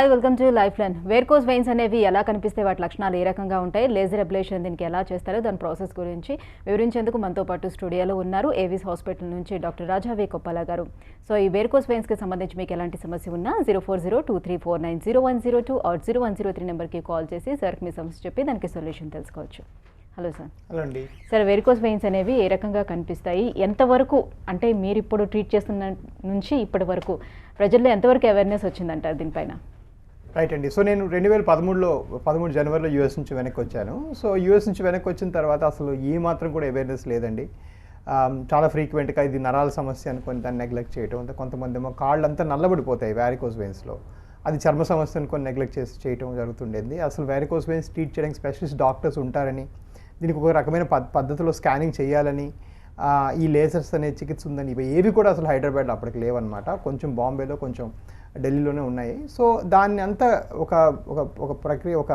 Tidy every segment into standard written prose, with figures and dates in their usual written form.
Hi welcome to life line. Varicose veins అనేవి ఎలా కనిపిస్తే వాటి లక్షణాలు ఏ రకంగా ఉంటాయి, లేజర్ అబ్లేషన్ దీనికి ఎలా చేస్తారో దాని ప్రాసెస్ గురించి వివరించేందుకు మనతో పాటు స్టూడియోలో ఉన్నారు ఏవిస్ హాస్పిటల్ నుంచి డాక్టర్ రాజా వి కొప్పల గారు. సో ఈ వేర్కోస్ వెయిన్స్కి సంబంధించి మీకు ఎలాంటి సమస్య ఉన్నా 0402349010 ఆర్ 0103 నెంబర్కి కాల్ చేసి సార్కి మీ సమస్య చెప్పి దానికి సొల్యూషన్ తెలుసుకోవచ్చు. Hello sir. హలో అండి. సార్, వెరికోస్ వెయిన్స్ అనేవి ఏ రకంగా కనిపిస్తాయి, ఎంతవరకు అంటే మీరు ఇప్పుడు ట్రీట్ చేస్తున్న నుంచి ఇప్పటి వరకు ప్రజల్లో ఎంతవరకు అవేర్నెస్ వచ్చిందంటారు దీనిపైన? రైట్ అండి. సో నేను 2013 జనవరిలో యూఎస్ నుంచి వెనక్కి వచ్చాను. సో యూఎస్ నుంచి వెనక్కి వచ్చిన తర్వాత అసలు ఏ మాత్రం కూడా అవేర్నెస్ లేదండి. చాలా ఫ్రీక్వెంట్గా ఇది నరాల సమస్య అనుకొని దాన్ని నెగ్లెక్ట్ చేయటం, కొంతమంది ఏమో కాళ్ళంతా నల్లబడిపోతాయి వ్యారికోస్ వెయిన్స్లో, అది చర్మ సమస్య అనుకొని నెగ్లెక్ట్ చేయటం జరుగుతుండేది. అసలు వ్యారికోస్ వెయిన్స్ ట్రీట్ చేయడానికి స్పెషలిస్ట్ డాక్టర్స్ ఉంటారని, దీనికి ఒక రకమైన పద్ధతిలో స్కానింగ్ చేయాలని, ఈ లేజర్స్ అనే చికిత్స ఉందని ఇవి ఏవి కూడా అసలు హైదరాబాద్లో అప్పటికి లేవన్నమాట. కొంచెం బాంబేలో, కొంచెం ఢిల్లీలోనే ఉన్నాయి. సో దాన్ని అంతా ఒక ప్రక్రియ, ఒక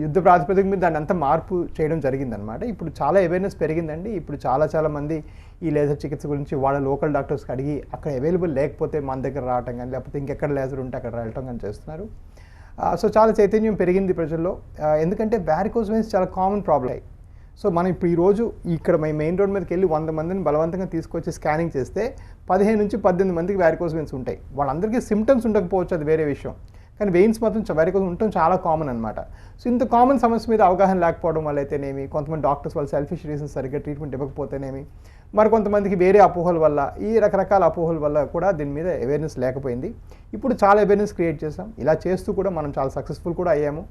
యుద్ధ ప్రాతిపదిక మీద దాన్ని అంతా మార్పు చేయడం జరిగిందనమాట. ఇప్పుడు చాలా అవేర్నెస్ పెరిగిందండి. ఇప్పుడు చాలా మంది ఈ లేజర్ చికిత్స గురించి వాళ్ళ లోకల్ డాక్టర్స్కి అడిగి అక్కడ అవైలబుల్ లేకపోతే మన దగ్గర రావటం కానీ, లేకపోతే ఇంకెక్కడ లేజర్ ఉంటే అక్కడ వెళ్ళటం కానీ చేస్తున్నారు. సో చాలా చైతన్యం పెరిగింది ప్రజల్లో. ఎందుకంటే వ్యారికోస్ వెయిన్స్ చాలా కామన్ ప్రాబ్లం. సో మనం ఇప్పుడు ఈరోజు ఇక్కడ మెయిన్ రోడ్ మీదకి వెళ్ళి 100 మందిని బలవంతంగా తీసుకొచ్చి స్కానింగ్ చేస్తే 15 నుంచి 18 మందికి వ్యారికోస్ వెయిన్స్ ఉంటాయి. వాళ్ళందరికీ సిమ్టమ్స్ ఉండకపోవచ్చు, అది వేరే విషయం, కానీ వెయిన్స్ మాత్రం వ్యారికోస్ ఉండటం చాలా కామన్ అనమాట. సో ఇంత కామన్ సమస్య మీద అవగాహన లేకపోవడం వల్ల అయితేనేమి, కొంతమంది డాక్టర్స్ వాళ్ళు సెల్ఫిష్ రీజన్స్ సరిగ్గా ట్రీట్మెంట్ ఇవ్వకపోతేనేమి, మరి కొంతమందికి వేరే అపోహల వల్ల, ఈ రకరకాల అపోహల వల్ల కూడా దీని మీద అవేర్నెస్ లేకపోయింది. ఇప్పుడు చాలా అవేర్నెస్ క్రియేట్ చేసాం. ఇలా చేస్తూ కూడా మనం చాలా సక్సెస్ఫుల్ కూడా అయ్యాము.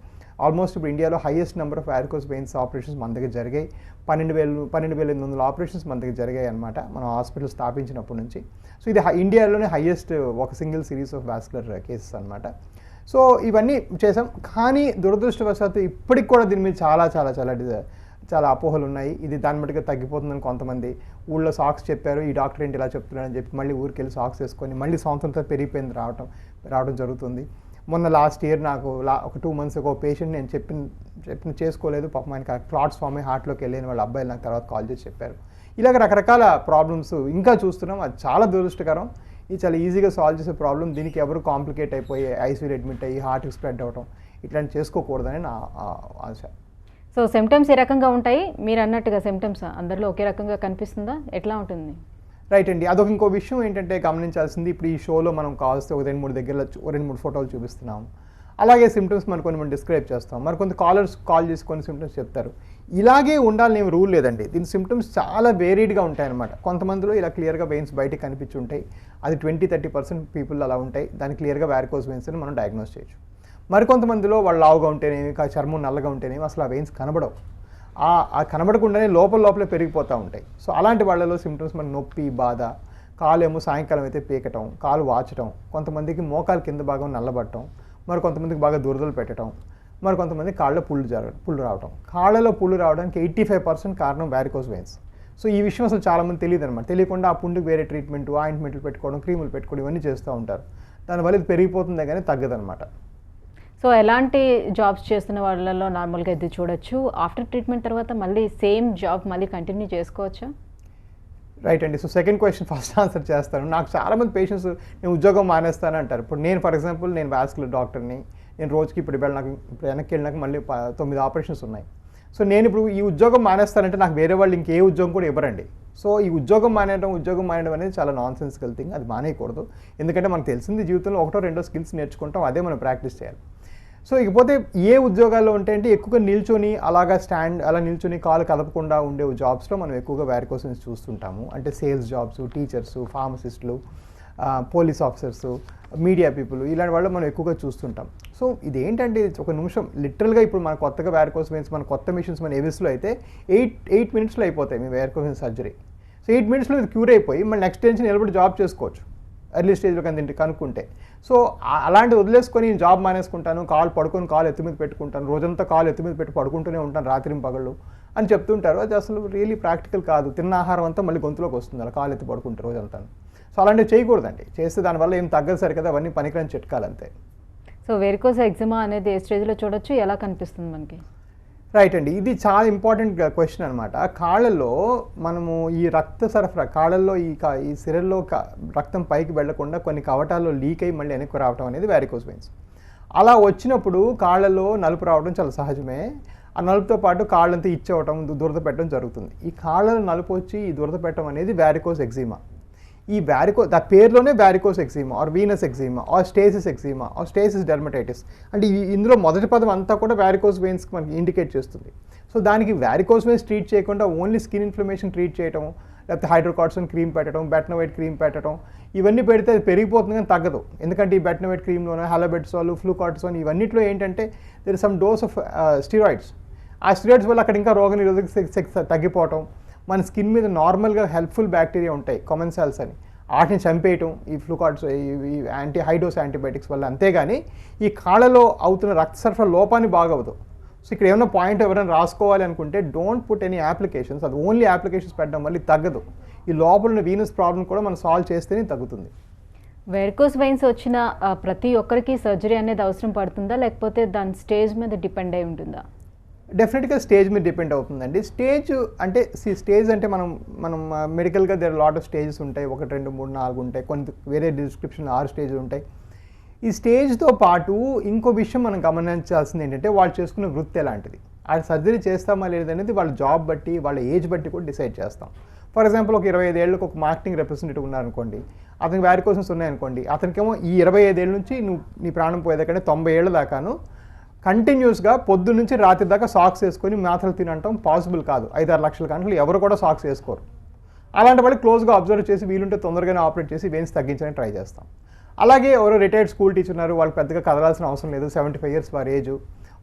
ఆల్మోస్ట్ ఇప్పుడు ఇండియాలో highest number of varicose veins operations మన దగ్గర జరిగాయి. 12,800 ఆపరేషన్స్ మన దగ్గర జరిగాయి అనమాట మనం హాస్పిటల్ స్థాపించినప్పటి నుంచి. సో ఇది ఇండియాలోనే హైయెస్ట్ ఒక single series of vascular cases అనమాట. సో ఇవన్నీ చేసాం. కానీ దురదృష్టవశాత్తు ఇప్పటికి కూడా దీని మీద చాలా అపోహలు ఉన్నాయి. ఇది దాని మట్టుగా తగ్గిపోతుందని కొంతమంది ఊళ్ళో సాక్స్ చెప్పారు, ఈ డాక్టర్ ఏంటి ఇలా చెప్తున్నారని చెప్పి మళ్ళీ ఊరికి వెళ్ళి సాక్స్ వేసుకొని మళ్ళీ సంవత్సరంతో పెరిగిపోయింది రావడం జరుగుతుంది. మొన్న లాస్ట్ ఇయర్ నాకు ఒక 2 months ఒక పేషెంట్ నేను చెప్పిన చేసుకోలేదు, పాపం ఆయనకి క్లాట్స్ ఫామ్ అయ్యి హార్ట్లోకి వెళ్ళిన వాళ్ళ అబ్బాయిలు నాకు తర్వాత కాల్ చేసి చెప్పారు. ఇలాగ రకరకాల ప్రాబ్లమ్స్ ఇంకా చూస్తున్నాం. అది చాలా దురదృష్టకరం. ఇది చాలా ఈజీగా సాల్వ్ చేసే ప్రాబ్లం. దీనికి ఎవరు కాంప్లికేట్ అయిపోయి ఐసీయూలో అడ్మిట్ అయ్యి హార్ట్కి స్ప్రెడ్ అవ్వడం ఇట్లాంటి చేసుకోకూడదని నా ఆశ. సో సిమ్టమ్స్ ఏ రకంగా ఉంటాయి? మీరు అన్నట్టుగా సిమ్టమ్స్ అందరిలో ఒకే రకంగా కనిపిస్తుందా, ఎట్లా ఉంటుంది? రైట్ అండి. అదొక ఇంకో విషయం ఏంటంటే గమనించాల్సింది, ఇప్పుడు ఈ షోలో మనం కావాల్సి ఒక 2-3 దగ్గర 2-3 ఫోటోలు చూపిస్తున్నాం. అలాగే సిమ్టమ్స్ మనం డిస్క్రైబ్ చేస్తాం. మరి కొంత కాలర్స్ కాల్ చేసి కొన్ని సిమ్టమ్స్ చెప్తారు. ఇలాగే ఉండాలని ఏమి రూల్ లేదండి. దీని సిమ్టమ్స్ చాలా వేరీడ్గా ఉంటాయన్నమాట. కొంతమందిలో ఇలా క్లియర్గా వెయిన్స్ బయటకు కనిపించి ఉంటాయి, అది 20-30% పీపుల్ అలా ఉంటాయి. దాన్ని క్లియర్గా వ్యారికోస్ వెయిన్స్ అని మనం డయాగ్నోస్ చేయొచ్చు. మరికొంతమందిలో వాళ్ళు లావుగా ఉంటేనేమి, చర్మం నల్లగా ఉంటేనేమి అసలు ఆ వెయిన్స్ కనబడవు. ఆ కనబడకుండానే లోపలే పెరిగిపోతూ ఉంటాయి. సో అలాంటి వాళ్ళలో సిమ్టమ్స్ మనకి నొప్పి, బాధ, కాలు ఏమో సాయంకాలం అయితే పీకటం, కాలు వాచటం, కొంతమందికి మోకాలు కింద భాగం నల్లబడటం, మరి కొంతమందికి బాగా దురదలు పెట్టడం, మరి కొంతమంది కాళ్ళలో పుళ్ళు రావడం. కాళ్ళలో పుళ్ళు రావడానికి 85% కారణం వ్యారికోస్ వెయిన్స్. సో ఈ విషయం అసలు చాలామంది తెలియదు అనమాట. తెలియకుండా ఆ పుండుకి వేరే ట్రీట్మెంట్, ఆయింట్మెంట్లు పెట్టుకోవడం, క్రీములు పెట్టుకోవడం ఇవన్నీ చేస్తూ ఉంటారు. దానివల్ల ఇది పెరిగిపోతుందే కానీ తగ్గదనమాట. సో ఎలాంటి జాబ్స్ చేస్తున్న వాళ్ళలో నార్మల్గా ఇది చూడొచ్చు, ఆఫ్టర్ ట్రీట్మెంట్ తర్వాత మళ్ళీ సేమ్ జాబ్ మళ్ళీ కంటిన్యూ చేసుకోవచ్చా? రైట్ అండి. So second question first answer చేస్తాను. నాకు చాలామంది పేషెంట్స్ నేను ఉద్యోగం మానేస్తాను అంటారు. ఇప్పుడు నేను ఫర్ ఎగ్జాంపుల్ నేను వాస్కులర్ డాక్టర్ని. నేను రోజుకి ఇప్పుడు వెనక్కి వెళ్ళినాక మళ్ళీ 9 ఆపరేషన్స్ ఉన్నాయి. సో నేను ఇప్పుడు ఈ ఉద్యోగం మానేస్తానంటే నాకు వేరే వాళ్ళు ఇంకే ఉద్యోగం కూడా ఇవ్వరండి. సో ఈ ఉద్యోగం మానేయడం అనేది చాలా నాన్ సెన్సికల్ థింగ్. అది మానేయకూడదు. ఎందుకంటే మనకు తెలిసింది జీవితంలో 1-2 స్కిల్స్ నేర్చుకుంటాం, అదే మనం ప్రాక్టీస్ చేయాలి. సో ఇకపోతే ఏ ఉద్యోగాల్లో ఉంటాయంటే ఎక్కువగా నిల్చొని అలా నిల్చొని కాలు కదపకుండా ఉండే జాబ్స్లో మనం ఎక్కువగా వ్యారికోస్ వెయిన్స్ చూస్తుంటాము. అంటే సేల్స్ జాబ్స్, టీచర్స్, ఫార్మసిస్టులు, పోలీస్ ఆఫీసర్స్, మీడియా పీపుల్, ఇలాంటి వాళ్ళు మనం ఎక్కువగా చూస్తుంటాం. సో ఇదేంటంటే ఒక నిమిషం లిటరల్గా ఇప్పుడు మన కొత్తగా వ్యారికోస్ వెయిన్స్ మన కొత్త మిషన్స్ మన ఏవిస్లో అయితే 8 minutesలో అయిపోతాయి మీ వ్యారికోస్ వెయిన్స్ సర్జరీ. సో 8 minutesలో ఇది క్యూర్ అయిపోయి మళ్ళీ నెక్స్ట్ డే నుంచి నిలబడి జాబ్ చేసుకోవచ్చు ఎర్లీ స్టేజ్లో కనుక్కుంటే. సో అలాంటి వదిలేసుకొని జాబ్ మానేసుకుంటాను, కాలు ఎత్తి మీద పెట్టుకుంటాను, రోజంతా కాలు ఎత్తి మీద పెట్టి పడుకుంటూనే ఉంటాను రాత్రి పగళ్ళు అని చెప్తుంటారు. అది అసలు రియలీ ప్రాక్టికల్ కాదు. తిన్న ఆహారం అంతా మళ్ళీ గొంతులోకి వస్తుంది అలా కాలు ఎత్తి పడుకుంటారు రోజంతా. సో అలాంటివి చేయకూడదండి. చేస్తే దానివల్ల ఏం తగ్గదు సరికదా, అవన్నీ పనికిరాని చిట్కాలు అంతే. సో వెరికోస్ ఎగ్జిమా అనేది ఏ స్టేజ్లో చూడొచ్చు, ఎలా కనిపిస్తుంది మనకి? రైట్ అండి. ఇది చాలా ఇంపార్టెంట్ క్వశ్చన్ అనమాట. కాళ్ళల్లో మనము ఈ రక్త సరఫరా, కాళ్ళల్లో ఈ సిరల్లో రక్తం పైకి వెళ్లకుండా కొన్ని కవటాల్లో లీక్ అయ్యి మళ్ళీ వెనక్కి రావడం అనేది వ్యారికోస్ వెయిన్స్. అలా వచ్చినప్పుడు కాళ్ళలో నలుపు రావడం చాలా సహజమే. ఆ నలుపుతో పాటు కాళ్ళంతా ఇచ్చవటం, దురద పెట్టడం జరుగుతుంది. ఈ కాళ్ళలో నలుపు వచ్చి ఈ దురద పెట్టడం అనేది వ్యారికోస్ ఎగ్జిమా. ఈ ఆ పేరులోనే varicose eczema or venous eczema or stasis eczema or stasis dermatitis. అంటే ఇందులో మొదటి పదం అంతా కూడా వ్యారికోస్ వెయిన్స్కి మనకి ఇండికేట్ చేస్తుంది. సో దానికి వ్యారికోస్ వెయిన్స్ ట్రీట్ చేయకుండా ఓన్లీ స్కిన్ ఇన్ఫ్లమేషన్ ట్రీట్ చేయడం, లేకపోతే హైడ్రోకార్టిసోన్ క్రీమ్ పెట్టడం, బెటనోవైట్ క్రీమ్ పెట్టడం, ఇవన్నీ పెడితే అది పెరిగిపోతుంది కానీ తగ్గదు. ఎందుకంటే ఈ బెటనోవైట్ క్రీమ్లోనే హలోబెట్సాల్, ఫ్లూకార్టిసోన్ ఇవన్నిట్లో ఏంటంటే there is some dose of steroids. ఆ స్టీరాయిడ్స్ వల్ల అక్కడ ఇంకా రోగనిరోధక శక్తి తగ్గిపోవటం, మన స్కిన్ మీద నార్మల్గా హెల్ప్ఫుల్ బ్యాక్టీరియా ఉంటాయి కామెన్సెల్స్ అని, వాటిని చంపేయటం ఈ ఫ్లూకార్టిసో ఈ హైడోస్ యాంటీబయాటిక్స్ వల్ల. అంతేగాని ఈ కాళ్ళలో అవుతున్న రక్త సరఫరా లోపాన్ని బాగవదు. సో ఇక్కడ ఏమైనా పాయింట్ ఎవరైనా రాసుకోవాలి అనుకుంటే డోంట్ పుట్ ఎనీ అప్లికేషన్స్. అది ఓన్లీ అప్లికేషన్స్ పెట్టడం వల్ల తగ్గదు. ఈ లోపల ఉన్న వీనస్ ప్రాబ్లం కూడా మనం సాల్వ్ చేస్తేనే తగ్గుతుంది. వెరికోస్ వెయిన్స్ వచ్చిన ప్రతి ఒక్కరికి సర్జరీ అనేది అవసరం పడుతుందా, లేకపోతే దాని స్టేజ్ మీద డిపెండ్ అయి ఉంటుందా? డెఫినెట్గా స్టేజ్ మీద డిపెండ్ అవుతుందండి. స్టేజ్ అంటే మనం మెడికల్గా దేర్ లాట్ ఆఫ్ స్టేజెస్ ఉంటాయి. 1, 2, 3, 4 ఉంటాయి. కొన్ని వేరే డిస్క్రిప్షన్ 6 స్టేజ్లు ఉంటాయి. ఈ స్టేజ్తో పాటు ఇంకో విషయం మనం గమనించాల్సింది ఏంటంటే వాళ్ళు చేసుకున్న వృత్తి ఎలాంటిది. ఆ సర్జరీ చేస్తామా లేదనేది వాళ్ళ జాబ్ బట్టి, వాళ్ళ ఏజ్ బట్టి కూడా డిసైడ్ చేస్తాం. ఫర్ ఎగ్జాంపుల్ ఒక 25 ఏళ్ళకి ఒక మార్కెటింగ్ రిప్రజెంటేటివ్ ఉన్నారనుకోండి, అతనికి వ్యారికోసన్స్ ఉన్నాయనుకోండి, అతనికేమో ఈ 25 ఏళ్ళ నుంచి నీ ప్రాణం పోయేదాకంటే 90 ఏళ్ళ దాకాను కంటిన్యూస్గా పొద్దున్న నుంచి రాత్రి దాకా సాక్స్ వేసుకొని మాత్రలు తినటం పాసిబుల్ కాదు. 5-6 లక్షల గంటలు ఎవరు కూడా సాక్స్ వేసుకోరు. అలాంటి వాళ్ళు క్లోజ్గా అబ్జర్వ్ చేసి వీలుంటే తొందరగానే ఆపరేట్ చేసి వెయిన్స్ తగ్గించడానికి ట్రై చేస్తాం. అలాగే ఎవరో రిటైర్డ్ స్కూల్ టీచర్ ఉన్నారు, వాళ్ళు పెద్దగా కదలాల్సిన అవసరం లేదు, 75 ఇయర్స్ వారి ఏజ్,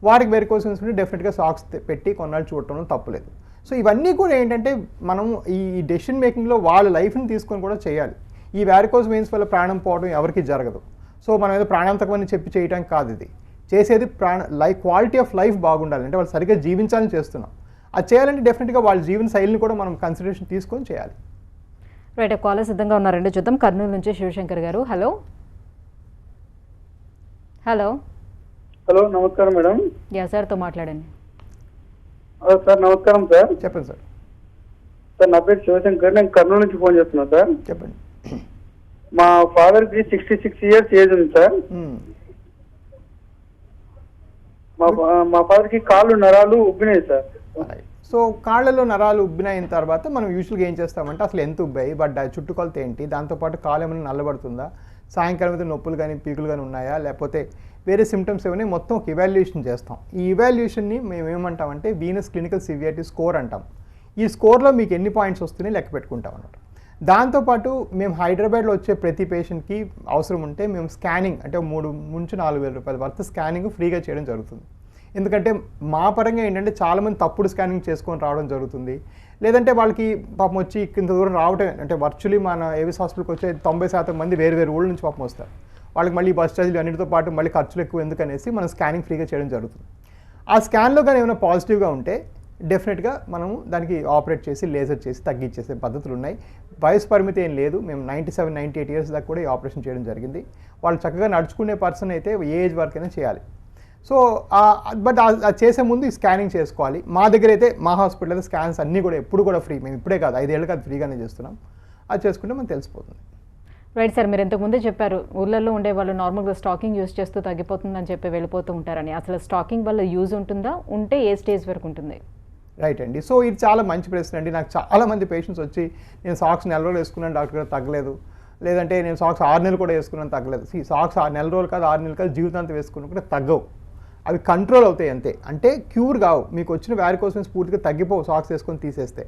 వారికి వెరికోస్ వెయిన్స్ ఉంటే డెఫినెట్గా సాక్స్ పెట్టి కొన్నాళ్ళు చూడటం తప్పులేదు. సో ఇవన్నీ కూడా ఏంటంటే మనం ఈ డెసిషన్ మేకింగ్లో వాళ్ళ లైఫ్ని తీసుకొని కూడా చేయాలి. ఈ వ్యారికోస్ వెయిన్స్ వల్ల ప్రాణం పోవడం ఎవరికి జరగదు. సో మనం ఏదో ప్రాణాంతకమని చెప్పి చేయడానికి కాదు, ఇది చేసేది క్వాలిటీ ఆఫ్ లైఫ్ బాగుండాలి, అంటే వాళ్ళు సరిగ్గా జీవించాలని చేస్తున్నాం. అది చేయాలంటే డెఫినెట్గా వాళ్ళ జీవన శైలిని కూడా మనం కన్సిడరేషన్ తీసుకొని చేయాలి. రైట్, కాలర్ సిద్ధంగా ఉన్నారండి, చూద్దాం. కర్నూలు నుంచి శివశంకర్ గారు. హలో హలో హలో, నమస్కారం మేడం. యా సార్తో మాట్లాడండి. హలో సార్, నమస్కారం సార్. చెప్పండి సార్. సార్ నా పేరు శివశంకర్, నేను కర్నూలు నుంచి ఫోన్ చేస్తున్నా సార్. చెప్పండి. మా ఫాదర్కి 66 ఇయర్స్ ఏజ్ ఉంది సార్. మా ఫాదర్కి కాళ్ళు నరాలు ఉబ్బినాయి సార్. సో కాళ్ళలో నరాలు ఉబ్బినైన తర్వాత మనం యూజువల్గా ఏం చేస్తామంటే అసలు ఎంత ఉబ్బాయి, బట్ చుట్టుకొలత ఏంటి, దాంతోపాటు కాలు ఏమైనా నల్లబడుతుందా, సాయంకాలం మీద నొప్పులు కానీ పీకులు కానీ ఉన్నాయా, లేకపోతే వేరే సిమ్టమ్స్ ఏమైనా మొత్తం ఒక ఇవాల్యుయేషన్ చేస్తాం. ఈ ఇవాల్యుయేషన్ని మేము ఏమంటామంటే వీనస్ క్లినికల్ సివియారిటీ స్కోర్ అంటాం. ఈ స్కోర్లో మీకు ఎన్ని పాయింట్స్ వస్తున్నాయి లెక్క పెట్టుకుంటాం అన్నమాట. దాంతోపాటు మేము హైదరాబాద్లో వచ్చే ప్రతి పేషెంట్కి అవసరం ఉంటే మేము స్కానింగ్ అంటే 3 నుంచి 4 వేల రూపాయల వరకు స్కానింగ్ ఫ్రీగా చేయడం జరుగుతుంది. ఎందుకంటే మా పరంగా ఏంటంటే చాలామంది తప్పుడు స్కానింగ్ చేసుకొని రావడం జరుగుతుంది. లేదంటే వాళ్ళకి పాపం వచ్చి ఇంత దూరం రావటం అంటే వర్చువలీ మన ఏవిస్ హాస్పిటల్కి వచ్చే 90% మంది వేరు ఊళ్ళ నుంచి పాపం వస్తారు. వాళ్ళకి మళ్ళీ బస్ ఛార్జీలు అన్నిటితో పాటు మళ్ళీ ఖర్చులు ఎక్కువ ఎందుకనేసి మనం స్కానింగ్ ఫ్రీగా చేయడం జరుగుతుంది. ఆ స్కాన్లో కానీ ఏమైనా పాజిటివ్గా ఉంటే డెఫినెట్గా మనము దానికి ఆపరేట్ చేసి లేజర్ చేసి తగ్గించేసే పద్ధతులు ఉన్నాయి. వయసు పరిమితి ఏం లేదు. మేము 97-98 ఇయర్స్ దాకా కూడా ఈ ఆపరేషన్ చేయడం జరిగింది. వాళ్ళు చక్కగా నడుచుకునే పర్సన్ అయితే ఏ ఏజ్ వరకైనా చేయాలి. సో బట్ అది చేసే ముందు ఈ స్కానింగ్ చేసుకోవాలి. మా దగ్గర అయితే మా హాస్పిటల్ అయితే స్కాన్స్ అన్నీ కూడా ఎప్పుడు కూడా ఫ్రీ. మేము ఇప్పుడే కాదు 5 ఏళ్ళకి అది ఫ్రీగానే చేస్తున్నాం. అది చేసుకుంటే మనకు తెలిసిపోతుంది. రైట్ సార్, మీరు ఇంతకుముందే చెప్పారు ఊళ్ళల్లో ఉండే వాళ్ళు నార్మల్గా స్టాకింగ్ యూజ్ చేస్తూ తగ్గిపోతుందని చెప్పి వెళ్ళిపోతూ ఉంటారని. అసలు స్టాకింగ్ వల్ల యూజ్ ఉంటుందా, ఉంటే ఏ స్టేజ్ వరకు ఉంటుంది? రైట్ అండి. సో ఇది చాలా మంచి ప్రశ్న అండి. నాకు చాలామంది పేషెంట్స్ వచ్చి నేను సాక్స్ 4 రోజులు వేసుకున్నాను డాక్టర్ గారు తగ్గలేదు, లేదంటే నేను సాక్స్ 6 నెలలు కూడా వేసుకున్నాను తగ్గలేదు. సాక్స్ 4 రోజులు కాదు 6 నెలలు కాదు జీవితాంతం వేసుకున్నా కూడా తగ్గవు. అవి కంట్రోల్ అవుతాయి అంతే, అంటే క్యూర్ కావు. మీకు వచ్చిన వ్యారికోస్ వెయిన్స్ పూర్తిగా తగ్గిపోవు సాక్స్ వేసుకొని తీసేస్తే.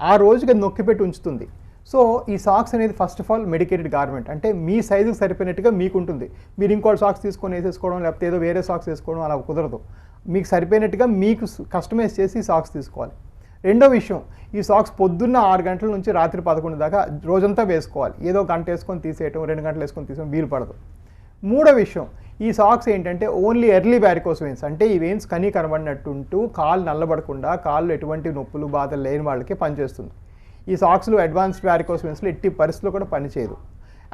ఆ రోజుకి అది నొక్కి పెట్టి ఉంచుతుంది. సో ఈ సాక్స్ అనేది first of all medicated garment, అంటే మీ సైజుకి సరిపోయినట్టుగా మీకు ఉంటుంది. మీరు ఇంకోటి సాక్స్ తీసుకొని వేసేసుకోవడం లేకపోతే ఏదో వేరే సాక్స్ వేసుకోవడం అలా కుదరదు. మీకు సరిపోయినట్టుగా మీకు కస్టమైజ్ చేసి సాక్స్ తీసుకోవాలి. రెండో విషయం, ఈ సాక్స్ పొద్దున్న 6 గంటల నుంచి రాత్రి 11 దాకా రోజంతా వేసుకోవాలి. ఏదో గంట వేసుకొని తీసేయటం 2 గంటలు వేసుకొని తీసేయడం వీలు పడదు. మూడో విషయం, ఈ సాక్స్ ఏంటంటే ఓన్లీ ఎర్లీ వ్యారికోస్ వెయిన్స్, అంటే ఈ వెయిన్స్ కనీ కనబడినట్టుంటూ కాళ్ళు నల్లబడకుండా కాళ్ళు ఎటువంటి నొప్పులు బాధలు లేని వాళ్ళకే పనిచేస్తుంది. ఈ సాక్స్లు అడ్వాన్స్డ్ వ్యారికోస్ వెయిన్స్లో ఎట్టి పరిస్థితుల్లో కూడా పనిచేయదు.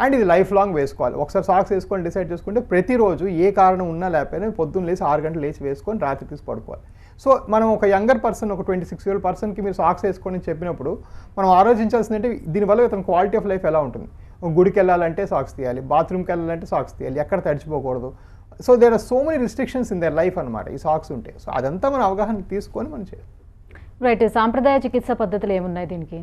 అండ్ ఇది లైఫ్ లాంగ్ వేసుకోవాలి. ఒకసారి సాక్స్ వేసుకొని డిసైడ్ చేసుకుంటే ప్రతిరోజు ఏ కారణం ఉన్నా లేకపోయినా పొద్దున్న లేచి 6 గంటలు లేచి వేసుకొని రాత్రి తీసి పడుకోవాలి. సో మనం ఒక యంగర్ పర్సన్, ఒక 26 year పర్సన్కి మీరు సాక్స్ వేసుకోండి చెప్పినప్పుడు మనం ఆలోచించాల్సింది అంటే దీనివల్ల ఇతని క్వాలిటీ ఆఫ్ లైఫ్ ఎలా ఉంటుంది. గుడికి వెళ్ళాలంటే సాక్స్ తీయాలి, బాత్రూమ్కి వెళ్ళాలంటే సాక్స్ తీయాలి, ఎక్కడ తడిచిపోకూడదు, so there are so many restrictions in their life అనమాట ఈ సాక్స్ ఉంటే. సో అదంతా మన అవగాహన తీసుకొని మనం చేయాలి. రైట్. సాంప్రదాయ చికిత్స పద్ధతులు ఏమున్నాయి దీనికి?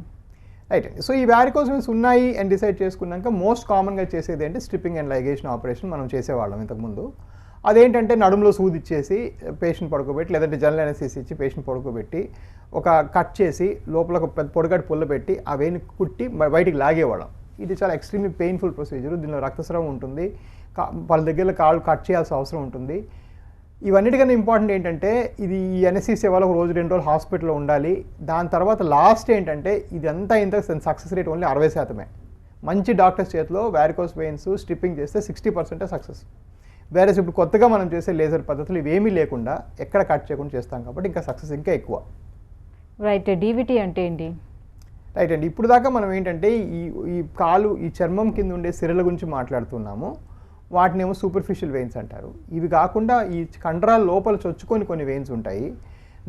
రైట్ అండి. సో ఈ వ్యారికోస్ వెయిన్స్ ఉన్నాయి అని డిసైడ్ చేసుకున్నాక మోస్ట్ కామన్గా చేసేది అంటే స్ట్రిప్పింగ్ అండ్ లైగేషన్ ఆపరేషన్ మనం చేసేవాళ్ళం ఇంతకుముందు. అదేంటంటే నడుములో సూది ఇచ్చేసి పేషెంట్ పడుకోబెట్టి, లేదంటే జనరల్ అనెస్థీసియా ఇచ్చి పేషెంట్ పడుకోబెట్టి ఒక కట్ చేసి లోపల ఒక పెద్ద పొడగటి పుల్ల పెట్టి ఆ వేయిని కుట్టి బయటికి లాగేవాళ్ళం. ఇది చాలా ఎక్స్ట్రీమ్లీ పెయిన్ఫుల్ ప్రొసీజర్. దీనిలో రక్తస్రావం ఉంటుంది, వాళ్ళ దగ్గర కాళ్ళు కట్ చేయాల్సిన అవసరం ఉంటుంది. ఇవన్నిటికన్నా ఇంపార్టెంట్ ఏంటంటే ఇది ఈ అనెస్థీసియా వల్ల ఒక రోజు 2 రోజులు హాస్పిటల్లో ఉండాలి. దాని తర్వాత లాస్ట్ ఏంటంటే ఇదంతా ఇంత సక్సెస్ రేట్ ఓన్లీ 60%. మంచి డాక్టర్స్ చేతిలో వ్యారికోస్ వెయిన్స్ స్ట్రిప్పింగ్ చేస్తే 60% సక్సెస్. వేరే ఇప్పుడు కొత్తగా మనం చేసే లేజర్ పద్ధతులు ఇవేమీ లేకుండా ఎక్కడ కట్ చేయకుండా చేస్తాం కాబట్టి ఇంకా సక్సెస్ ఇంకా ఎక్కువ. రైట్. డీవీటీ అంటే ఏంటి? రైట్ అండి. ఇప్పుడు దాకా మనం ఏంటంటే ఈ కాలు ఈ చర్మం కింద ఉండే సిరల గురించి మాట్లాడుతున్నాము. వాటినేమో సూపర్ఫిషియల్ వెయిన్స్ అంటారు. ఇవి కాకుండా ఈ కండరాల లోపల చొచ్చుకొని కొన్ని వెయిన్స్ ఉంటాయి.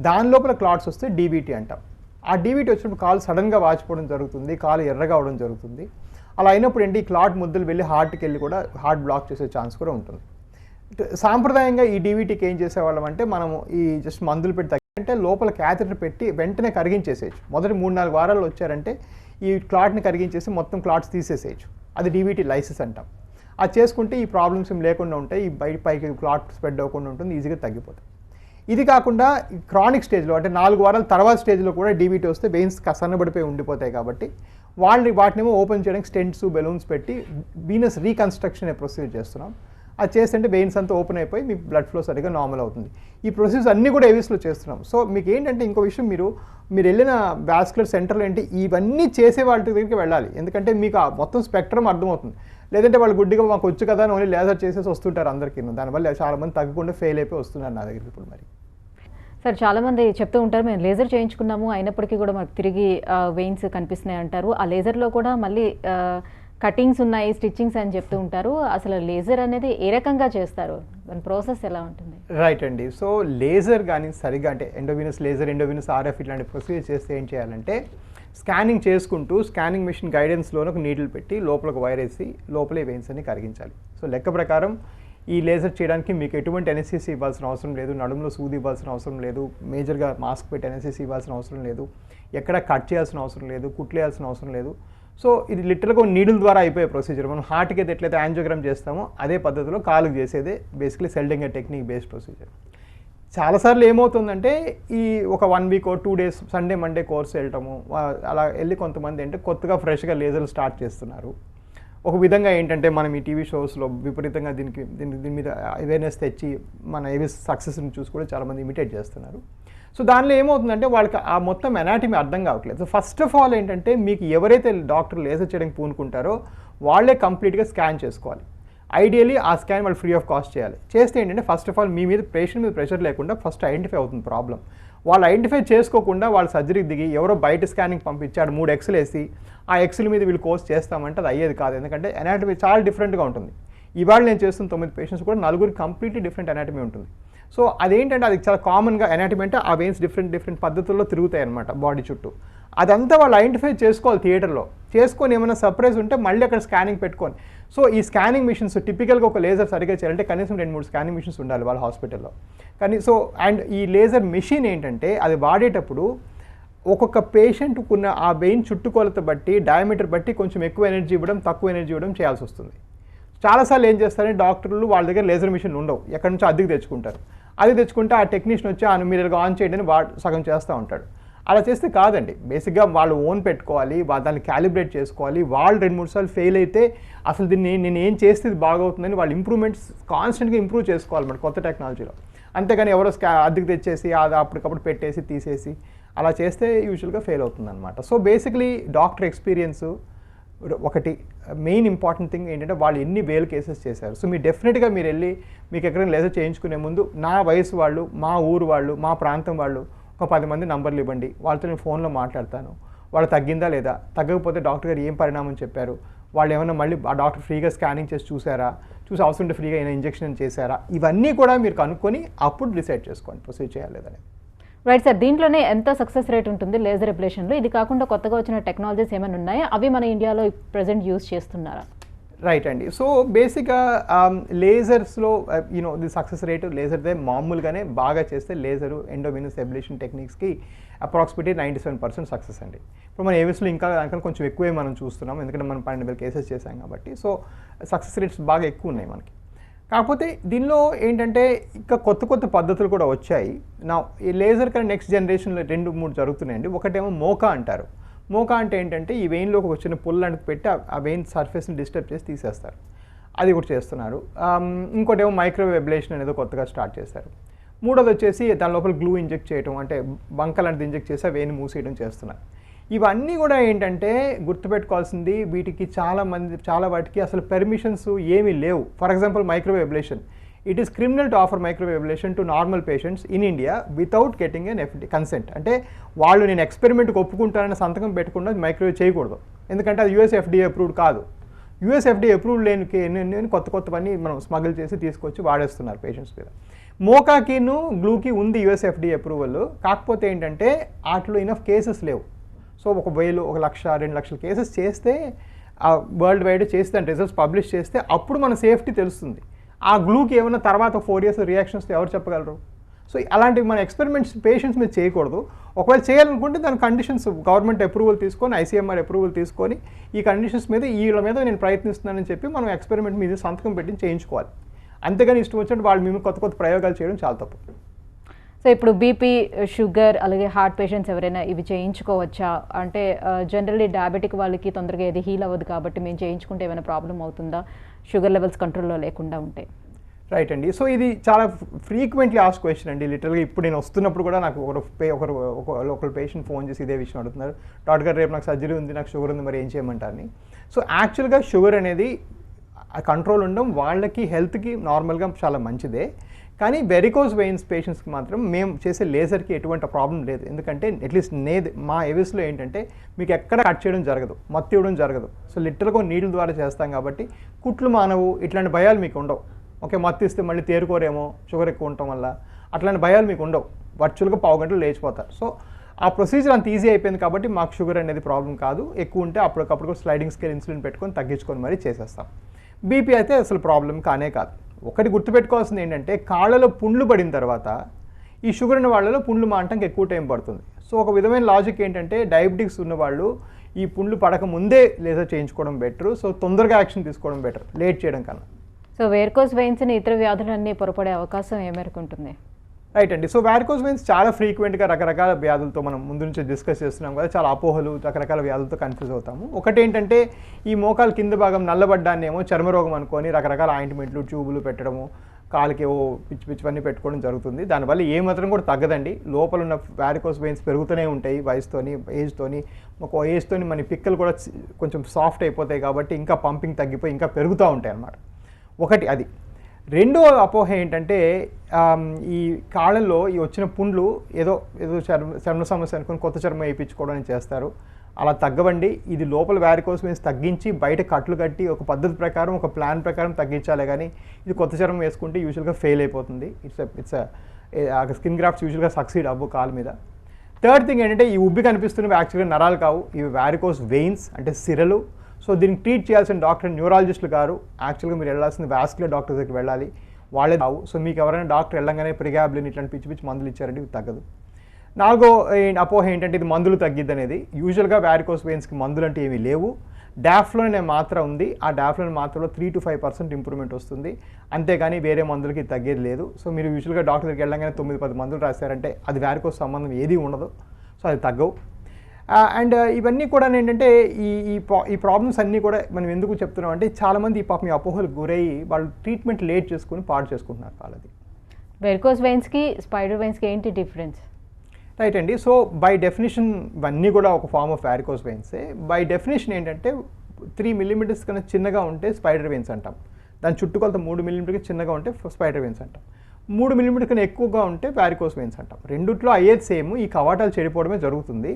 దాని లోపల క్లాట్స్ వస్తే డీవీటీ అంటాం. ఆ డీవీటీ వచ్చినప్పుడు కాలు సడన్గా వాచిపోవడం జరుగుతుంది, కాలు ఎర్రగా అవడం జరుగుతుంది. అలా అయినప్పుడు ఏంటి ఈ క్లాట్ ముద్దలు వెళ్ళి హార్ట్కి వెళ్ళి కూడా హార్ట్ బ్లాక్ చేసే ఛాన్స్ కూడా ఉంటుంది. సాంప్రదాయంగా ఈ డీవీటీకి ఏం చేసేవాళ్ళం అంటే మనము ఈ జస్ట్ మందులు పెట్టి అంటే లోపల క్యాథెటర్ పెట్టి వెంటనే కరిగించేసేయచ్చు. మొదటి 3-4 వారాల్లో వచ్చారంటే ఈ క్లాట్ని కరిగించేసి మొత్తం క్లాట్స్ తీసేసేయచ్చు. అది డీవీటీ లైసిస్ అంటాం. అది చేసుకుంటే ఈ ప్రాబ్లమ్స్ ఏం లేకుండా ఉంటాయి, ఈ పైకి క్లాట్ స్ప్రెడ్ అవ్వకుండా ఉంటుంది, ఈజీగా తగ్గిపోతుంది. ఇది కాకుండా క్రానిక్ స్టేజ్లో అంటే 4 వారాల తర్వాత స్టేజ్లో కూడా డీవీటీ వస్తే వెయిన్స్ సన్నబడిపోయి ఉండిపోతాయి కాబట్టి వాటినేమో ఓపెన్ చేయడానికి స్టెంట్స్ బెలూన్స్ పెట్టి వీనస్ రీకన్స్ట్రక్షన్ అనే ప్రొసీజర్ చేస్తున్నాం. అది చేస్తుంటే వెయిన్స్ అంతా ఓపెన్ అయిపోయి మీ బ్లడ్ ఫ్లో సరిగ్గా నార్మల్ అవుతుంది. ఈ ప్రొసీజర్స్ అన్నీ కూడా ఏవిస్లో చేస్తున్నాం. సో మీకు ఏంటంటే ఇంకో విషయం, మీరు వెళ్ళిన వాస్కులర్ సెంటర్లో ఏంటి ఇవన్నీ చేసే వాళ్ళ దగ్గరికి వెళ్ళాలి. ఎందుకంటే మీకు ఆ మొత్తం స్పెక్ట్రమ్ అర్థమవుతుంది. లేదంటే వాళ్ళు గుడ్డిగా మాకు వచ్చు కదా అని ఓన్లీ లేజర్ చేసేసి వస్తుంటారు అందరికీ. దానివల్ల చాలామంది తగ్గకుండా ఫెయిల్ అయిపోయి వస్తున్నారు నా దగ్గరికి ఇప్పుడు. మరి సార్ చాలామంది చెప్తూ ఉంటారు మేము లేజర్ చేయించుకున్నాము అయినప్పటికీ కూడా మాకు తిరిగి వెయిన్స్ కనిపిస్తున్నాయి అంటారు. ఆ లేజర్లో కూడా మళ్ళీ కటింగ్స్ ఉన్నాయి, స్టిచ్చింగ్స్ అని చెప్తూ ఉంటారు. అసలు లేజర్ అనేది ఏ రకంగా చేస్తారు, దాని ప్రాసెస్ ఎలా ఉంటుంది? రైట్ అండి. సో లేజర్ కానీ సరిగా అంటే ఎండోవినస్ లేజర్, ఎండోవినస్ ఆర్ఎఫ్ ఇట్లాంటి ప్రొసీజర్ చేస్తే ఏం చేయాలంటే స్కానింగ్ చేసుకుంటూ స్కానింగ్ మిషన్ గైడెన్స్లోనే ఒక నీడిల్ పెట్టి లోపల ఒక వైర్ వేసి లోపలే వెయిన్స్ అన్ని కరిగించాలి. సో లెక్క ప్రకారం ఈ లేజర్ చేయడానికి మీకు ఎటువంటి అనెస్థీసియా ఇవ్వాల్సిన అవసరం లేదు, నడుములో సూది ఇవ్వాల్సిన అవసరం లేదు, మేజర్గా మాస్క్ పెట్టి అనెస్థీసియా ఇవ్వాల్సిన అవసరం లేదు, ఎక్కడ కట్ చేయాల్సిన అవసరం లేదు, కుట్లేయాల్సిన అవసరం లేదు. సో ఇది లిటరల్గా నీడిల్ ద్వారా అయిపోయే ప్రొసీజర్. మనం హార్ట్కి అయితే ఎట్లయితే యాంజియోగ్రామ్ చేస్తామో అదే పద్ధతిలో కాలుకి చేసేదే basically sealing technique based procedure. చాలాసార్లు ఏమవుతుందంటే ఈ ఒక 1 week 2 days Sunday Monday course వెళ్ళటము అలా వెళ్ళి కొంతమంది అంటే కొత్తగా ఫ్రెష్గా లేజర్లు స్టార్ట్ చేస్తున్నారు. ఒక విధంగా ఏంటంటే మనం ఈ టీవీ షోస్లో విపరీతంగా దీని మీద అవేర్నెస్ తెచ్చి మన ఏవి సక్సెస్ని చూసి కూడా చాలామంది ఇమిటేట్ చేస్తున్నారు. సో దానిలో ఏమవుతుందంటే వాళ్ళకి ఆ మొత్తం ఎనాటమీ అర్థం కావట్లేదు. సో ఫస్ట్ ఆఫ్ ఆల్ ఏంటంటే మీకు ఎవరైతే డాక్టర్ లేజర్ చేయడానికి పూనుకుంటారో వాళ్ళే కంప్లీట్గా స్కాన్ చేసుకోవాలి. ఐడియలీ ఆ స్కాన్ వాళ్ళు ఫ్రీ ఆఫ్ కాస్ట్ చేయాలి. చేస్తే ఏంటంటే ఫస్ట్ ఆఫ్ ఆల్ మీ మీద పేషెంట్ మీద ప్రెషర్ లేకుండా ఫస్ట్ ఐడెంటిఫై అవుతుంది ప్రాబ్లం. వాళ్ళు ఐడెంటిఫై చేసుకోకుండా వాళ్ళు సర్జరీకి దిగి ఎవరో బయట స్కానింగ్ పంపించాడు 3 ఎక్స్లు వేసి ఆ ఎక్స్ల మీద వీళ్ళు కోర్స్ చేస్తామంటే అది అయ్యేది కాదు. ఎందుకంటే ఎనాటమీ చాలా డిఫరెంట్గా ఉంటుంది. ఇవాళ నేను చేస్తున్న 9 పేషెంట్స్ కూడా 4 కంప్లీట్లీ డిఫరెంట్ ఎనాటమీ ఉంటుంది. సో అదేంటంటే అది చాలా కామన్గా ఎనాటమీ అంటే ఆ వెయిన్స్ డిఫరెంట్ పద్ధతుల్లో తిరుగుతాయి అనమాట బాడీ చుట్టూ. అదంతా వాళ్ళు ఐడెంటిఫై చేసుకోవాలి థియేటర్లో. చేసుకొని ఏమైనా సర్ప్రైజ్ ఉంటే మళ్ళీ అక్కడ స్కానింగ్ పెట్టుకొని. సో ఈ స్కానింగ్ మిషన్స్ టిపికల్గా ఒక లేజర్ సరిగ్గా చేయాలంటే కనీసం 2-3 స్కానింగ్ మిషన్స్ ఉండాలి వాళ్ళ హాస్పిటల్లో. కానీ సో అండ్ ఈ లేజర్ మిషన్ ఏంటంటే అది వాడేటప్పుడు ఒక్కొక్క పేషెంట్కున్న ఆ వెయిన్ చుట్టుకొలత బట్టి డయామీటర్ బట్టి కొంచెం ఎక్కువ ఎనర్జీ ఇవ్వడం తక్కువ ఎనర్జీ ఇవ్వడం చేయాల్సి వస్తుంది. చాలాసార్లు ఏం చేస్తారంటే డాక్టర్లు వాళ్ళ దగ్గర లేజర్ మిషన్ ఉండవు, ఎక్కడి నుంచో అద్దెకి తెచ్చుకుంటారు. అది తెచ్చుకుంటే ఆ టెక్నీషియన్ వచ్చి మీరు ఆన్ చేయండి అని సగం చేస్తూ ఉంటాడు. అలా చేస్తే కాదండి. బేసిక్గా వాళ్ళు ఓన్ పెట్టుకోవాలి, దాన్ని క్యాలిబ్రేట్ చేసుకోవాలి. వాళ్ళు 2-3 సార్లు ఫెయిల్ అయితే అసలు దీన్ని నేను ఏం చేస్తే ఇది బాగవుతుందని వాళ్ళు ఇంప్రూవ్మెంట్స్ కాన్స్టెంట్గా ఇంప్రూవ్ చేసుకోవాలి మన కొత్త టెక్నాలజీలో. అంతేగాని ఎవరో అద్దెకి తెచ్చేసి అది అప్పటికప్పుడు పెట్టేసి తీసేసి అలా చేస్తే యూజువల్గా ఫెయిల్ అవుతుంది అనమాట. సో బేసిక్లీ డాక్టర్ ఎక్స్పీరియన్స్ ఒకటి మెయిన్ ఇంపార్టెంట్ థింగ్ ఏంటంటే వాళ్ళు ఎన్ని వేలు కేసెస్ చేశారు. సో మీరు డెఫినెట్గా మీరు వెళ్ళి మీకు ఎక్కడైనా లేజర్ చేయించుకునే ముందు నా వయసు వాళ్ళు, మా ఊరు వాళ్ళు, మా ప్రాంతం వాళ్ళు ఒక 10 మంది నంబర్లు ఇవ్వండి, వాళ్ళతో నేను ఫోన్లో మాట్లాడతాను. వాళ్ళు తగ్గిందా లేదా, తగ్గకపోతే డాక్టర్ గారు ఏం పరిణామం చెప్పారు, వాళ్ళు ఏమైనా మళ్ళీ ఆ డాక్టర్ ఫ్రీగా స్కానింగ్ చేసి చూసారా, చూసి అవసరం ఉంటే ఫ్రీగా ఏమైనా ఇంజెక్షన్ చేశారా, ఇవన్నీ కూడా మీరు కనుక్కొని అప్పుడు డిసైడ్ చేసుకోండి ప్రొసీడ్ చేయాలి లేదని. Right sir. దీంట్లోనే ఎంత సక్సెస్ రేట్ ఉంటుంది లేజర్ అబ్లేషన్లో? ఇది కాకుండా కొత్తగా వచ్చిన టెక్నాలజీస్ ఏమైనా ఉన్నాయా, అవి మన ఇండియాలో ప్రెజెంట్ యూజ్ చేస్తున్నారా? రైట్ అండి. సో బేసిక్గా లేజర్స్లో ది సక్సెస్ రేటు లేజర్దే మామూలుగానే బాగా చేస్తే లేజరు ఎండోవెనస్ ఎబ్లేషన్ టెక్నిక్స్కి అప్రాక్సిమేట్లీ 97% సక్సెస్ అండి. ఇప్పుడు మన ఏవిస్లో ఇంకా దానికన్నా కొంచెం ఎక్కువే మనం చూస్తున్నాం, ఎందుకంటే మనం 12,000 కేసెస్ చేసాం కాబట్టి. సో సక్సెస్ రేట్స్ బాగా ఎక్కువ ఉన్నాయి మనకి. కాకపోతే దీనిలో ఏంటంటే ఇంకా కొత్త కొత్త పద్ధతులు కూడా వచ్చాయి. నా ఈ లేజర్ కన్నా నెక్స్ట్ జనరేషన్లో 2-3 జరుగుతున్నాయండి. ఒకటేమో మోకా అంటారు. మోకా అంటే ఏంటంటే ఈ వెయిన్లోకి ఒక చిన్న పుల్ లాంటిది పెట్టి ఆ వెయిన్ సర్ఫేస్ని డిస్టర్బ్ చేసి తీసేస్తారు. అది కూడా చేస్తున్నారు. ఇంకోటేమో మైక్రోవేవ్ అబ్లేషన్ అనేది కొత్తగా స్టార్ట్ చేశారు. మూడోది వచ్చేసి దాని లోపల గ్లూ ఇంజెక్ట్ చేయడం, అంటే బంక లాంటిది ఇంజెక్ట్ చేసి ఆ వెయిన్ మూసేయడం చేస్తున్నారు. ఇవన్నీ కూడా ఏంటంటే గుర్తుపెట్టుకోవాల్సింది, వీటికి చాలా వాటికి అసలు పర్మిషన్స్ ఏమీ లేవు. For example microwave ablation, it is criminal to offer microwave ablation to normal patients in India without getting N consent. అంటే వాళ్ళు నేను ఎక్స్పెరిమెంట్కి ఒప్పుకుంటానని సంతకం పెట్టకుండా మైక్రోవేవ్ చేయకూడదు, ఎందుకంటే అది యూఎస్ FDA అప్రూవ్డ్ కాదు. యూఎస్ FDA అప్రూవ్డ్ లేని కొత్తవన్నీ మనం స్మగుల్ చేసి తీసుకొచ్చి వాడేస్తున్నారు పేషెంట్స్ మీద. మోకాకిను గ్లూకి ఉంది యూఎస్ FDA అప్రూవల్, కాకపోతే ఏంటంటే వాటిలో ఇనఫ్ కేసెస్ లేవు. సో 1,000, 1,00,000, 2,00,000 కేసెస్ చేస్తే వరల్డ్ వైడ్ చేస్తే దాని రిజల్ట్స్ పబ్లిష్ చేస్తే అప్పుడు మన సేఫ్టీ తెలుస్తుంది. ఆ గ్లూకి ఏమైనా తర్వాత 4 years రియాక్షన్స్ ఎవరు చెప్పగలరు? సో అలాంటివి మన ఎక్స్పెరిమెంట్స్ పేషెంట్స్ మీద చేయకూడదు. ఒకవేళ చేయాలనుకుంటే దాని కండిషన్స్ గవర్నమెంట్ అప్రూవల్ తీసుకొని, ICMR అప్రూవల్ తీసుకొని, ఈ కండిషన్స్ మీద వీళ్ళ మీద నేను ప్రయత్నిస్తున్నానని చెప్పి మనం ఎక్స్పెరిమెంట్ మీద సంతకం పెట్టి చేయించుకోవాలి. అంతేగాని ఇష్టం వచ్చినట్టు వాళ్ళు మేము కొత్త కొత్త ప్రయోగాలు చేయడం చాలా తప్పు. సో ఇప్పుడు బీపీ, షుగర్, అలాగే హార్ట్ పేషెంట్స్ ఎవరైనా ఇవి చేయించుకోవచ్చా? అంటే జనరల్లీ డయాబెటిక్ వాళ్ళకి తొందరగా ఏది హీల్ అవ్వదు కాబట్టి మేము చేయించుకుంటే ఏమైనా ప్రాబ్లం అవుతుందా షుగర్ లెవెల్స్ కంట్రోల్లో లేకుండా ఉంటే? రైట్ అండి. సో ఇది చాలా ఫ్రీక్వెంట్లీ ఆస్క్ క్వశ్చన్ అండి. లిటరల్గా ఇప్పుడు నేను వస్తున్నప్పుడు కూడా నాకు ఒకరు పేషెంట్ ఫోన్ చేసి ఇదే విషయం అడుగుతున్నారు, డాక్టర్ గారు రేపు నాకు సర్జరీ ఉంది, నాకు షుగర్ ఉంది, మరి ఏం చేయమంటారని. సో యాక్చువల్గా షుగర్ అనేది కంట్రోల్ ఉండడం వాళ్ళకి హెల్త్కి నార్మల్గా చాలా మంచిదే. కానీ వెరికోస్ వెయిన్స్ పేషెంట్స్కి మాత్రం మేము చేసే లేజర్కి ఎటువంటి ప్రాబ్లం లేదు. ఎందుకంటే అట్లీస్ట్ మా ఏవిస్లో ఏంటంటే మీకు ఎక్కడ కట్ చేయడం జరగదు, మత్తు ఇవ్వడం జరగదు. సో లిటరల్గా నీళ్ళ ద్వారా చేస్తాం కాబట్టి కుట్లు మానవు, ఇట్లాంటి భయాలు మీకు ఉండవు. ఓకే, మత్తు ఇస్తే మళ్ళీ తేరుకోరేమో షుగర్ ఎక్కువ ఉండటం వల్ల, అట్లాంటి భయాలు మీకు ఉండవు. వర్చువల్గా 15 గంటలు లేచిపోతారు. సో ఆ ప్రొసీజర్ అంత ఈజీ అయిపోయింది కాబట్టి మాకు షుగర్ అనేది ప్రాబ్లం కాదు. ఎక్కువ ఉంటే అప్పటికప్పుడు స్లైడింగ్ స్కేల్ ఇన్సులిన్ పెట్టుకొని తగ్గించుకొని మరీ చేసేస్తాం. బీపీ అయితే అసలు ప్రాబ్లం కానే కాదు. ఒకటి గుర్తుపెట్టుకోవాల్సింది ఏంటంటే కాళ్ళలో పుండ్లు పడిన తర్వాత ఈ షుగర్ ఉన్న వాళ్ళలో పుండ్లు మానటానికి ఎక్కువ టైం పడుతుంది. సో ఒక విధమైన లాజిక్ ఏంటంటే డయాబెటిక్స్ ఉన్నవాళ్ళు ఈ పుండ్లు పడక ముందే లేజర్ చేయించుకోవడం బెటర్. సో తొందరగా యాక్షన్ తీసుకోవడం బెటర్, లేట్ చేయడం కన్నా. సో వేర్కోస్ వెయిన్స్ని ఇతర వ్యాధులన్నీ పొరపడే అవకాశం ఏ మేరకు ఉంటుంది? రైట్ అండి. సో వారికోస్ వెయిన్స్ చాలా ఫ్రీక్వెంట్గా రకరకాల వ్యాధులతో మనం ముందు నుంచి డిస్కస్ చేస్తున్నాం కదా, చాలా అపోహలు, రకరకాల వ్యాధులతో కన్ఫ్యూజ్ అవుతాము. ఒకటి ఏంటంటే ఈ మోకాలు కింద భాగం నల్లబడ్డాన్ని ఏమో చర్మరోగం అనుకొని రకరకాల ఆయింట్మెంట్లు, ట్యూబులు పెట్టడము, కాలుకి ఏవో పిచ్చివన్నీ పెట్టుకోవడం జరుగుతుంది. దానివల్ల ఏ మాత్రం కూడా తగ్గదండి. లోపల ఉన్న వారికోస్ వెయిన్స్ పెరుగుతూనే ఉంటాయి వయసుతోని, ఏజ్తోని మన పిక్కలు కూడా కొంచెం సాఫ్ట్ అయిపోతాయి కాబట్టి ఇంకా పంపింగ్ తగ్గిపోయి ఇంకా పెరుగుతూ ఉంటాయి అన్నమాట. ఒకటి అది. రెండో అపోహ ఏంటంటే ఈ కాళ్ళల్లో ఈ వచ్చిన పుండ్లు ఏదో చర్మ సమస్య అనుకుని కొత్త చర్మం వేయించుకోవడం చేస్తారు. అలా తగ్గవండి. ఇది లోపల వారికోస్ వెయిన్స్ తగ్గించి బయట కట్లు కట్టి ఒక పద్ధతి ప్రకారం, ఒక ప్లాన్ ప్రకారం తగ్గించాలి. కానీ ఇది కొత్త చర్మం వేసుకుంటే యూజువల్గా ఫెయిల్ అయిపోతుంది. స్కిన్ గ్రాఫ్ట్స్ యూజువల్గా సక్సీడ్ అవ్వు కాలు మీద. థర్డ్ థింగ్ ఏంటంటే ఈ ఉబ్బి కనిపిస్తున్నవి యాక్చువల్గా నరాలు కావు, ఇవి వారికోస్ వెయిన్స్ అంటే సిరలు. సో దీనికి ట్రీట్ చేయాల్సిన డాక్టర్ న్యూరాలజిస్టులు గారు. యాక్చువల్గా మీరు వెళ్ళాల్సిన వాస్కులర్ డాక్టర్ దగ్గరికి వెళ్ళాలి, వాళ్ళే రావు. సో మీకు ఎవరైనా డాక్టర్ వెళ్ళంగానే ప్రిగాబ్లిన్ ఇట్లాంటి పిచ్చి మందులు ఇచ్చారంటే ఇది తగ్గదు. నాలుగో అపోహ ఏంటంటే ఇది మందులు తగ్గిద్ది అనేది. యూజువల్గా వారికోస్ వెయిన్స్కి మందులు అంటే ఏమీ లేవు. డాఫ్లోనే మాత్ర ఉంది. ఆ డాఫ్లోని మాత్రలో 3 to 5% ఇంప్రూవ్మెంట్ వస్తుంది, అంతేగాని వేరే మందులకి తగ్గేది లేదు. సో మీరు యూజువల్గా డాక్టర్ దగ్గరికి వెళ్ళంగానే 9-10 మందులు రాశారంటే అది వారికోస్ సంబంధం ఏది ఉండదు. సో అది తగ్గవు. అండ్ ఇవన్నీ కూడా ఏంటంటే ఈ ప్రాబ్లమ్స్ అన్నీ కూడా మనం ఎందుకు చెప్తున్నాం అంటే చాలామంది ఈ పాపం ఈ అపోహలకు గురయ్యి వాళ్ళు ట్రీట్మెంట్ లేట్ చేసుకుని పాడు చేసుకుంటున్నారు వాళ్ళది. వెరికోస్ వెయిన్స్కి స్పైడర్ వెయిన్స్కి ఏంటి డిఫరెన్స్? రైట్ అండి. సో బై డెఫినేషన్ ఇవన్నీ కూడా ఒక ఫార్మ్ ఆఫ్ వారికోస్ వెయిన్సే. బై డెఫినేషన్ ఏంటంటే 3 millimeters కన్నా చిన్నగా ఉంటే స్పైడర్ వెయిన్స్ అంటాం. దాని చుట్టుకొలత 3 millimeters చిన్నగా ఉంటే స్పైడర్ వెయిన్స్ అంటాం. 3 millimeters కన్నా ఎక్కువగా ఉంటే వారికోస్ వెయిన్స్ అంటాం. రెండిట్లో అయ్యేది సేమ్, ఈ కవాటాలు చెడిపోవడమే జరుగుతుంది.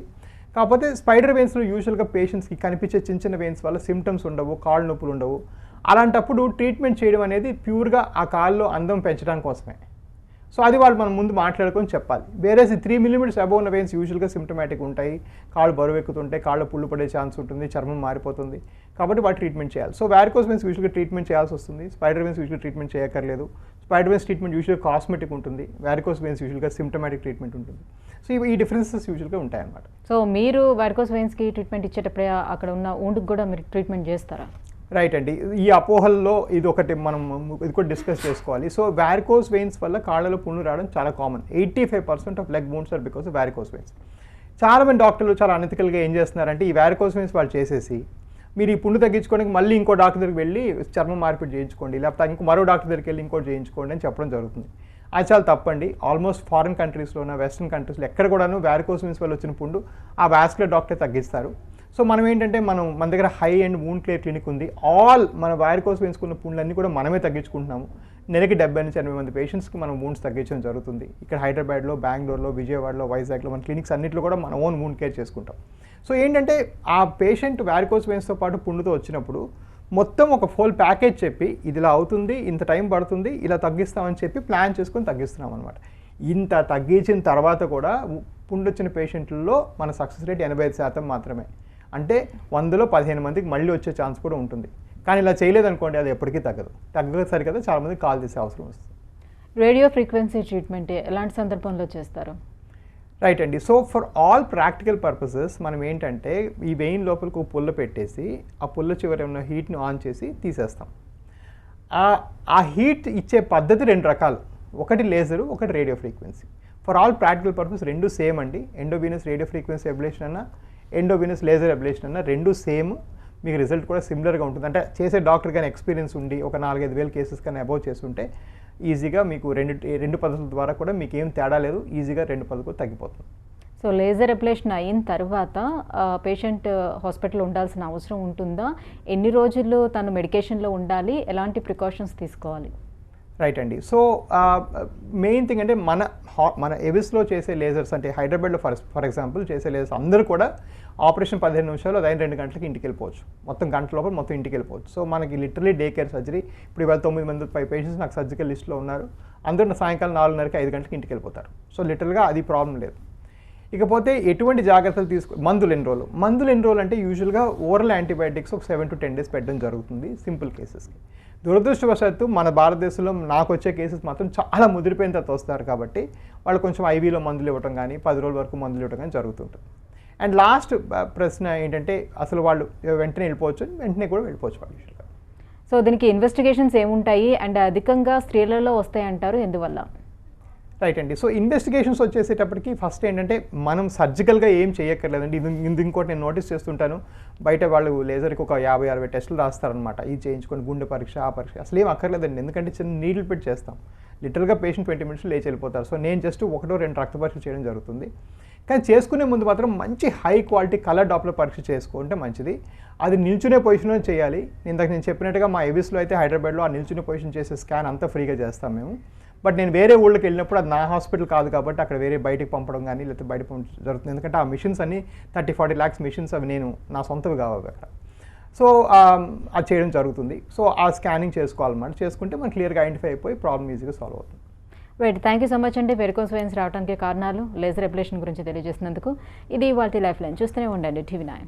కాకపోతే స్పైడర్ వెయిన్స్లో యూజువల్గా పేషెంట్స్కి కనిపించే చిన్న వెయిన్స్ వల్ల సిమ్టమ్స్ ఉండవు, కాళ్ళు నొప్పులు ఉండవు. అలాంటప్పుడు ట్రీట్మెంట్ చేయడం అనేది ప్యూర్గా ఆ కాల్లో అందం పెంచడం కోసమే. సో అది వాళ్ళు మనం ముందు మాట్లాడుకొని చెప్పాలి. వేరే 3 mm అబోవ్ ఉన్న వెయిన్స్ యూజువల్గా సిమ్టమాటిక్ ఉంటాయి, కాళ్ళు బరువు ఎక్కుతుంటాయి, కాళ్ళు పుళ్ళు పడే ఛాన్స్ ఉంటుంది, చర్మం మారిపోతుంది, కాబట్టి వాటి ట్రీట్మెంట్ చేయాలి. సో వారికోస్ వెయిన్స్ యూజువల్గా ట్రీట్మెంట్ చేయాల్సి వస్తుంది, స్పైడర్ వెయిన్స్ యూజువల్గా ట్రీట్మెంట్ చేయక్కర్లేదు. స్పైడర్ వెయిన్స్ ట్రీట్మెంట్ యూజువల్గా కాస్మెటిక్ ఉంటుంది, వారికోస్ వెయిన్స్ యూజువల్గా సిమ్టమాటిక్ ట్రీట్మెంట్ ఉంటుంది. సో ఈ డిఫరెన్సెస్ యూజువల్గా ఉంటాయన్నమాట. సో మీరు వారికోస్ వెయిన్స్కి ట్రీట్మెంట్ ఇచ్చేటప్పుడే అక్కడ ఉన్న ఊండుకు కూడా మీరు ట్రీట్మెంట్ చేస్తారా? రైట్ అండి, ఈ అపోహల్లో ఇది ఒకటి మనం ఇది కూడా డిస్కస్ చేసుకోవాలి. సో వారికోస్ వెయిన్స్ వల్ల కాళ్ళలో పుండ్లు రావడం చాలా common. 85% of leg wounds are because of varicose veins. చాలామంది డాక్టర్లు చాలా అనెతికల్గా ఏం చేస్తున్నారంటే ఈ వారికోస్ వెయిన్స్ వాళ్ళు చేసేసి మీరు ఈ పుండు తగ్గించుకోవడానికి మళ్ళీ ఇంకో డాక్టర్ దగ్గరికి వెళ్ళి చర్మం మార్పిడి చేయించుకోండి, లేకపోతే ఇంకో మరో డాక్టర్ దగ్గరికి వెళ్ళి ఇంకోటి చేయించుకోండి అని చెప్పడం జరుగుతుంది. అది చాలా తప్పండి. ఆల్మోస్ట్ ఫారిన్ కంట్రీస్లోన వెస్ట్రన్ కంట్రీస్లో ఎక్కడ కూడాను వారికోస్ వెయిన్స్ వల్ల వచ్చిన పుండు ఆ వాస్కులర్ డాక్టర్ తగ్గిస్తారు. సో మనం ఏంటంటే మన దగ్గర high and wound care clinic ఉంది. ఆల్ మన వారికోస్ వెయిన్స్ ఉన్న పుండ్లన్నీ కూడా మనమే తగ్గించుకుంటున్నాము. నెలకి 70 నుంచి 80 మంది పేషెంట్స్కి మనం వూండ్స్ తగ్గించడం జరుగుతుంది. ఇక్కడ హైదరాబాద్లో, బెంగళూరులో, విజయవాడలో, వైజాగ్లో మన క్లినిక్స్ అన్నింటిలో కూడా మన ఓన్ వూండ్ కేర్ చేసుకుంటాం. సో ఏంటంటే ఆ పేషెంట్ వారికోస్ వెయిన్స్తో పాటు పుండుతో వచ్చినప్పుడు మొత్తం ఒక ఫుల్ ప్యాకేజ్ చెప్పి ఇది ఇలా అవుతుంది, ఇంత టైం పడుతుంది, ఇలా తగ్గిస్తామని చెప్పి ప్లాన్ చేసుకొని తగ్గిస్తున్నాం అనమాట. ఇంత తగ్గించిన తర్వాత కూడా పుండు వచ్చిన పేషెంట్లలో మన సక్సెస్ రేట్ 85% మాత్రమే. అంటే 100లో 15 మందికి మళ్ళీ వచ్చే ఛాన్స్ కూడా ఉంటుంది. కానీ ఇలా చేయలేదనుకోండి అది ఎప్పటికీ తగ్గదు. తగ్గసరి కదా చాలామంది కాల్ తీసే అవసరం వస్తుంది. రేడియో ఫ్రీక్వెన్సీ ట్రీట్మెంట్ ఎలాంటి సందర్భంలో చేస్తారు? రైట్ అండి, so for all practical purposes మనం ఏంటంటే ఈ వెయిన్ లోపలికి ఒక పుల్ల పెట్టేసి ఆ పుల్ల చివర ఉన్న హీట్ని ఆన్ చేసి తీసేస్తాం. ఆ హీట్ ఇచ్చే పద్ధతి 2 రకాలు, ఒకటి లేజరు, ఒకటి radio frequency. For all practical purpose 2 same అండి. ఎండోవీనస్ రేడియో ఫ్రీక్వెన్సీ అబ్లేషన్ అన్న, ఎండోవీనస్ లేజర్ అబ్లేషన్ అన్న 2 సేమ్. మీకు రిజల్ట్ కూడా సిమిలర్గా ఉంటుంది. అంటే చేసే డాక్టర్ కానీ ఎక్స్పీరియన్స్ ఉండి ఒక 4-5 వేల కేసెస్ కానీ అబౌవ్ చేస్తుంటే ఈజీగా మీకు రెండు పద్ధతుల ద్వారా కూడా మీకు ఏం తేడా లేదు, ఈజీగా 2 పద్ధతులు తగ్గిపోతుంది. సో లేజర్ అబ్లేషన్ అయిన తర్వాత పేషెంట్ హాస్పిటల్లో ఉండాల్సిన అవసరం ఉంటుందా? ఎన్ని రోజులు తను మెడికేషన్లో ఉండాలి? ఎలాంటి ప్రికాషన్స్ తీసుకోవాలి? రైట్ అండి, సో మెయిన్ థింగ్ అంటే మన ఎవిస్లో చేసే లేజర్స్ అంటే హైదరాబాద్లో ఫర్ ఎగ్జాంపుల్ చేసే లేజర్స్ అందరూ కూడా ఆపరేషన్ 15 నిమిషాలు అదైన 2 గంటలకి ఇంటికి వెళ్ళిపోవచ్చు. మొత్తం గంట లోపల మొత్తం ఇంటికి వెళ్ళిపోవచ్చు. సో మనకి లిటరలీ డే కేర్ సర్జరీ. ఇప్పుడు ఇవాళ 9 మంది పేషెంట్స్ నాకు సర్జికల్ లిస్ట్లో ఉన్నారు. అందరూ సాయంకాలం 4:30కి 5 గంటలకి ఇంటికి వెళ్ళిపోతారు. సో లిటరల్గా అది ప్రాబ్లం లేదు. ఇకపోతే ఎటువంటి జాగ్రత్తలు మందులు ఎన్ని రోజులు అంటే యూజువల్గా ఓరల్ యాంటీబయాటిక్స్ ఒక 7 to 10 days పెట్టడం జరుగుతుంది సింపుల్ కేసెస్కి. దురదృష్టవశాత్తు మన భారతదేశంలో నాకు వచ్చే కేసెస్ మాత్రం చాలా ముదిరిపోయిన తర్వాత వస్తారు కాబట్టి వాళ్ళు కొంచెం ఐవీలో మందులు ఇవ్వడం కానీ 10 రోజుల వరకు మందులు ఇవ్వడం కానీ జరుగుతుంటుంది. అండ్ లాస్ట్ ప్రశ్న ఏంటంటే అసలు వాళ్ళు వెంటనే వెళ్ళిపోవచ్చు, వెంటనే కూడా వెళ్ళిపోవచ్చు వాళ్ళు యూజువల్గా. సో దీనికి ఇన్వెస్టిగేషన్స్ ఏముంటాయి అండ్ అధికంగా స్త్రీలలో వస్తాయంటారు, ఎందువల్ల? రైట్ అండి, సో ఇన్వెస్టిగేషన్స్ వచ్చేసేటప్పటికి ఫస్ట్ ఏంటంటే మనం సర్జికల్గా ఏం చేయక్కర్లేదండి. ఇది ఇంకోటి నేను నోటీస్ చేస్తుంటాను, బయట వాళ్ళు లేజర్కి ఒక 50-60 టెస్టులు రాస్తారనమాట. ఇది చేయించుకొని గుండె పరీక్ష, ఆ పరీక్ష అసలు ఏం అక్కర్లేదండి. ఎందుకంటే చిన్న నీళ్ళు పెట్టి చేస్తాం. లిటరల్గా పేషెంట్ 20 minutes లేచి వెళ్ళిపోతారు. సో నేను జస్ట్ 1-2 రక్త పరీక్షలు చేయడం జరుగుతుంది. కానీ చేసుకునే ముందు మాత్రం మంచి హై క్వాలిటీ కలర్ డాప్లర్ పరీక్ష చేసుకుంటే మంచిది. అది నిల్చునే పొజిషన్లో చేయాలి. ఇందాక నేను చెప్పినట్టుగా మా ఎవిస్లో అయితే హైదరాబాద్లో ఆ నిల్చునే పొజిషన్ చేసే స్కాన్ అంతా ఫ్రీగా చేస్తాం మేము. బట్ నేను వేరే ఊళ్ళకి వెళ్ళినప్పుడు అది నా హాస్పిటల్ కాదు కాబట్టి అక్కడ వేరే బయటికి పంపడం కానీ లేకపోతే బయట జరుగుతుంది. ఎందుకంటే ఆ మిషన్స్ అన్ని 30-40 lakhs మిషన్స్, అవి నేను నా సొంతవి కావాలి అక్కడ. సో అది చేయడం జరుగుతుంది. సో ఆ స్కానింగ్ చేసుకోవాలన్నమాట. చేసుకుంటే మనం క్లియర్గా ఐడెంటిఫై అయిపోయి ప్రాబ్లమ్ ఈజీగా సాల్వ్ అవుతుంది. Right, thank you so much అండి. వెరికోస్ వెయిన్స్ రావడానికి కారణాలు, లేజర్ అబ్లేషన్ గురించి తెలియజేసినందుకు. ఇది ఇవాల్టి లైఫ్ లైన్. చూస్తూనే ఉండండి TV9.